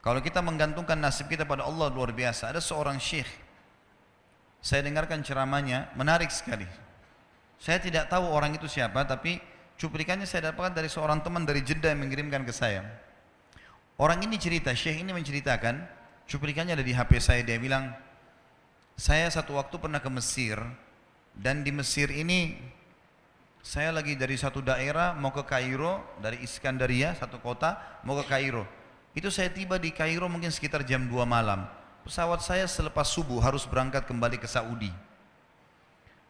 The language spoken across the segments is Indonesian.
Kalau kita menggantungkan nasib kita pada Allah luar biasa. Ada seorang syekh, saya dengarkan ceramahnya, menarik sekali. Saya tidak tahu orang itu siapa, tapi cuplikannya saya dapatkan dari seorang teman dari Jeddah yang mengirimkan ke saya. Orang ini cerita, syekh ini menceritakan, cuplikannya ada di HP saya, dia bilang, saya satu waktu pernah ke Mesir, dan di Mesir ini saya lagi dari satu daerah mau ke Kairo, dari Iskandaria, satu kota, mau ke Kairo. Itu saya tiba di Kairo mungkin sekitar jam 2 malam. Pesawat saya selepas subuh harus berangkat kembali ke Saudi.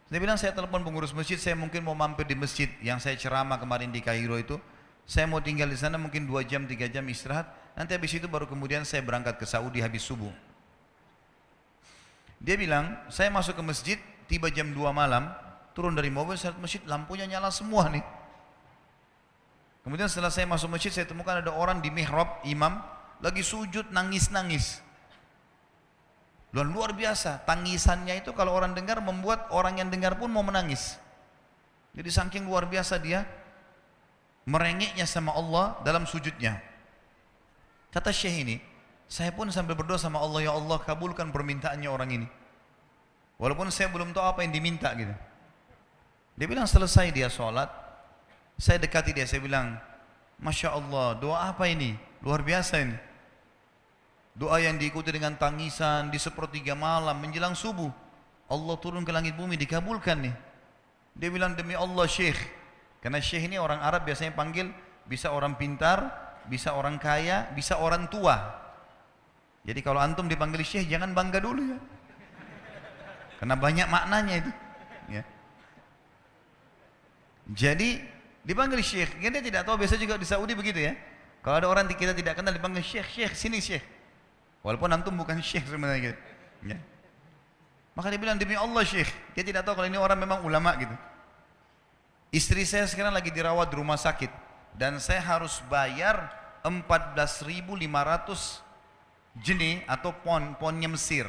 Dia bilang, saya telepon pengurus masjid, saya mungkin mau mampir di masjid yang saya ceramah kemarin di Kairo itu. Saya mau tinggal di sana mungkin 2 jam, 3 jam istirahat. Nanti habis itu baru kemudian saya berangkat ke Saudi habis subuh. Dia bilang, saya masuk ke masjid, tiba jam 2 malam, turun dari mobil, saya lihat masjid, lampunya nyala semua nih. Kemudian setelah saya masuk masjid, saya temukan ada orang di mihrab, imam, lagi sujud, nangis-nangis. Dan luar biasa, tangisannya itu kalau orang dengar membuat orang yang dengar pun mau menangis. Jadi saking luar biasa dia merengeknya sama Allah dalam sujudnya. Kata syekh ini, saya pun sambil berdoa sama Allah, ya Allah kabulkan permintaannya orang ini. Walaupun saya belum tahu apa yang diminta gitu. Dia bilang selesai dia sholat, saya dekati dia, saya bilang, Masya Allah, doa apa ini? Luar biasa ini. Doa yang diikuti dengan tangisan di sepertiga malam menjelang subuh. Allah turun ke langit bumi, dikabulkan nih. Dia bilang, demi Allah syekh. Karena syekh ini orang Arab biasanya panggil, bisa orang pintar, bisa orang kaya, bisa orang tua. Jadi kalau antum dipanggil syekh jangan bangga dulu ya. Karena banyak maknanya itu. Ya. Jadi dipanggil syekh. Dia tidak tahu, biasa juga di Saudi begitu ya. Kalau ada orang kita tidak kenal dipanggil syekh, syekh, sini syekh. Walaupun antum bukan syekh sebenarnya gitu. Ya. Maka dia bilang, demi Allah syekh. Dia tidak tahu kalau ini orang memang ulama gitu. Istri saya sekarang lagi dirawat di rumah sakit. Dan saya harus bayar 14.500 jenih atau ponnya Mesir.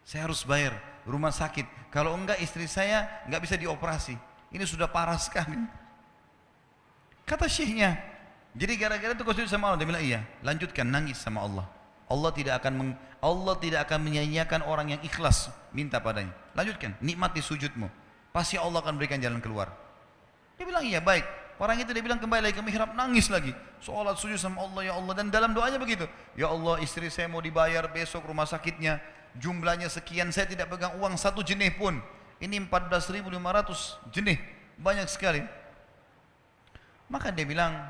Saya harus bayar rumah sakit. Kalau enggak istri saya enggak bisa dioperasi. Ini sudah parah sekali. Kata syekhnya, jadi gara-gara itu kau sujud sama Allah. Dia bilang, iya, lanjutkan nangis sama Allah. Allah tidak akan menyanyiakan orang yang ikhlas minta padanya. Lanjutkan, nikmati sujudmu. Pasti Allah akan berikan jalan keluar. Dia bilang, iya baik. Orang itu dia bilang kembali lagi ke mihrab, nangis lagi. Sholat sujud sama Allah, ya Allah. Dan dalam doanya begitu. Ya Allah, istri saya mau dibayar besok rumah sakitnya. Jumlahnya sekian, saya tidak pegang uang 1 jenih pun. Ini 14.500 jenih. Banyak sekali. Maka dia bilang,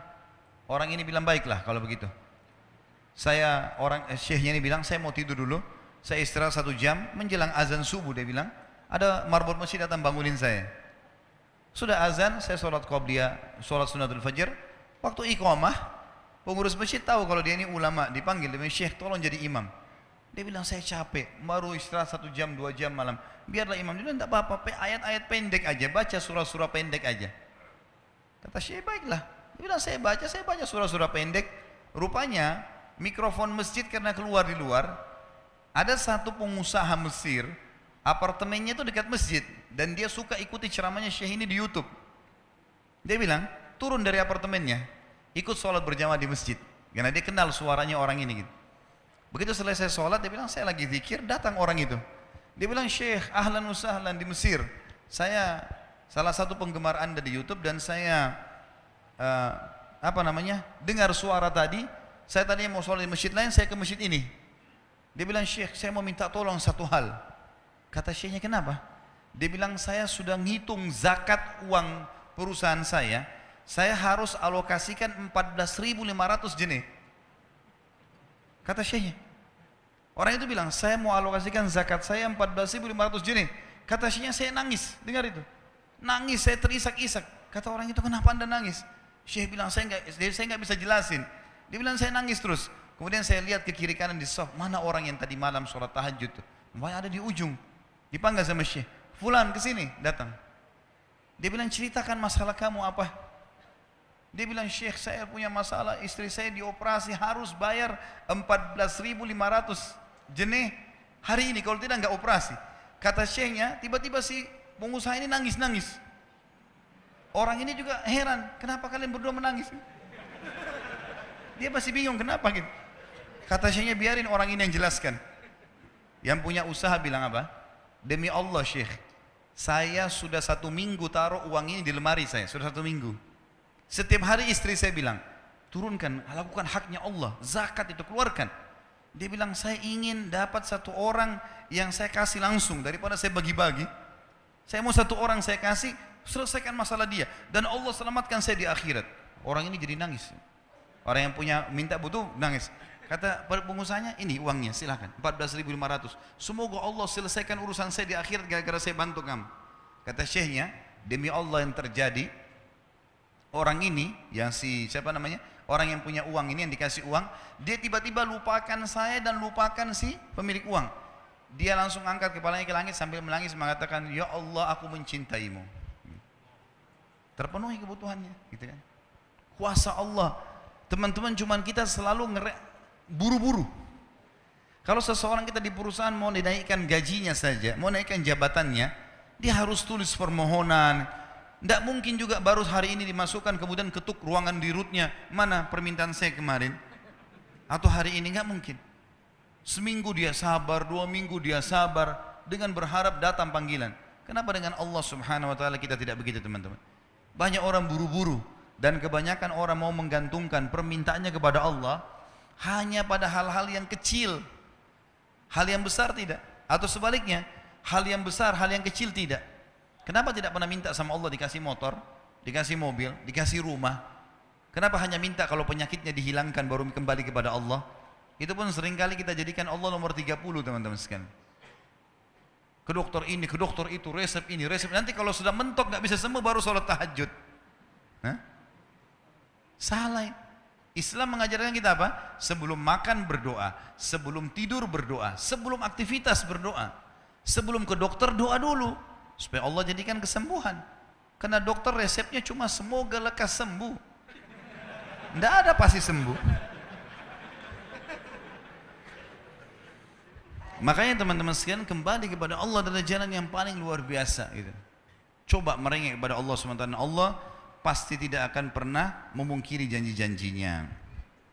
orang ini bilang, baiklah kalau begitu. Syekhnya ini bilang, saya mau tidur dulu. Saya istirahat 1 jam, menjelang azan subuh dia bilang, ada marbot masjid datang bangunin saya. Sudah azan, saya sholat qobliyah, sholat sunnatul fajr. Waktu iqamah, pengurus masjid tahu kalau dia ini ulama, dipanggil, dia bilang, syekh tolong jadi imam. Dia bilang, saya capek, baru istirahat 1 jam, 2 jam malam. Biarlah imam. Dia bilang, tidak apa-apa, ayat-ayat pendek aja, baca surah-surah pendek aja. Kata syekh, baiklah. Dia bilang, saya baca surah-surah pendek. Rupanya, mikrofon masjid karena keluar di luar, ada satu pengusaha Mesir, apartemennya itu dekat masjid, dan dia suka ikuti ceramahnya syekh ini di YouTube. Dia bilang, turun dari apartemennya, ikut sholat berjamaah di masjid, karena dia kenal suaranya orang ini gitu. Begitu selesai sholat, dia bilang, saya lagi zikir, datang orang itu. Dia bilang, syekh, ahlan wa sahlan di Mesir. Saya salah satu penggemar Anda di YouTube, dan saya dengar suara tadi. Saya tadinya mau sholat di masjid lain, saya ke masjid ini. Dia bilang, syekh, saya mau minta tolong satu hal. Kata syekhnya, kenapa? Dia bilang, saya sudah ngitung zakat uang perusahaan saya harus alokasikan 14.500 jenih. Kata syekhnya. Orang itu bilang, saya mau alokasikan zakat saya 14.500 jenih. Kata syekhnya, saya nangis, dengar itu. Nangis, saya terisak-isak. Kata orang itu, kenapa anda nangis? Syekh bilang, saya nggak bisa jelasin. Dia bilang, saya nangis terus. Kemudian saya lihat ke kiri kanan di soft, mana orang yang tadi malam sholat tahajud tuh? Ada di ujung. Dipanggil sama syekh, fulan kesini, datang. Dia bilang, ceritakan masalah kamu apa? Dia bilang, syekh, saya punya masalah, istri saya dioperasi, harus bayar 14.500 jenih hari ini, kalau tidak nggak operasi. Kata syekhnya, tiba-tiba si pengusaha ini nangis-nangis. Orang ini juga heran, kenapa kalian berdua menangis? Dia masih bingung kenapa gitu. Kata syekhnya, biarin orang ini yang jelaskan. Yang punya usaha bilang apa? Demi Allah Syekh, saya sudah 1 minggu taruh uang ini di lemari saya, sudah 1 minggu. Setiap hari istri saya bilang, turunkan, lakukan haknya Allah, zakat itu keluarkan. Dia bilang, saya ingin dapat 1 orang yang saya kasih langsung daripada saya bagi-bagi. Saya mau 1 orang saya kasih, selesaikan masalah dia, dan Allah selamatkan saya di akhirat. Orang ini jadi nangis. Orang yang punya minta butuh nangis. Kata pengusahanya, ini uangnya silahkan, 14.500. Semoga Allah selesaikan urusan saya di akhirat gara-gara saya bantu kamu. Kata syekhnya, demi Allah yang terjadi, orang ini yang siapa namanya, orang yang punya uang ini, yang dikasih uang, dia tiba-tiba lupakan saya dan lupakan si pemilik uang. Dia langsung angkat kepalanya ke langit sambil menangis mengatakan, ya Allah, aku mencintaimu. Terpenuhi kebutuhannya, gitu kan? Kuasa Allah. Teman-teman, cuman kita selalu buru-buru. Kalau seseorang kita di perusahaan mau dinaikkan gajinya saja, mau naikkan jabatannya, dia harus tulis permohonan. Tidak mungkin juga baru hari ini dimasukkan kemudian ketuk ruangan di rootnya, mana permintaan saya kemarin, atau hari ini, nggak mungkin. Seminggu dia sabar, 2 minggu dia sabar, dengan berharap datang panggilan. Kenapa dengan Allah Subhanahu Wa Taala kita tidak begitu, teman-teman? Banyak orang buru-buru, dan kebanyakan orang mau menggantungkan permintaannya kepada Allah hanya pada hal-hal yang kecil, hal yang besar tidak, atau sebaliknya, hal yang besar, hal yang kecil tidak. Kenapa tidak pernah minta sama Allah dikasih motor, dikasih mobil, dikasih rumah? Kenapa hanya minta kalau penyakitnya dihilangkan baru kembali kepada Allah? Itu pun seringkali kita jadikan Allah nomor 30, teman-teman sekalian. Ke dokter ini, ke dokter itu, resep ini, resep. Nanti kalau sudah mentok nggak bisa sembuh baru sholat tahajud. Hah? Salah. Islam mengajarkan kita apa? Sebelum makan berdoa, sebelum tidur berdoa, sebelum aktivitas berdoa, sebelum ke dokter doa dulu supaya Allah jadikan kesembuhan. Karena dokter resepnya cuma semoga lekas sembuh, tidak ada pasti sembuh. Makanya teman-teman sekalian, kembali kepada Allah adalah jalan yang paling luar biasa gitu. Coba merengek kepada Allah SWT, Allah pasti tidak akan pernah memungkiri janji-janjinya.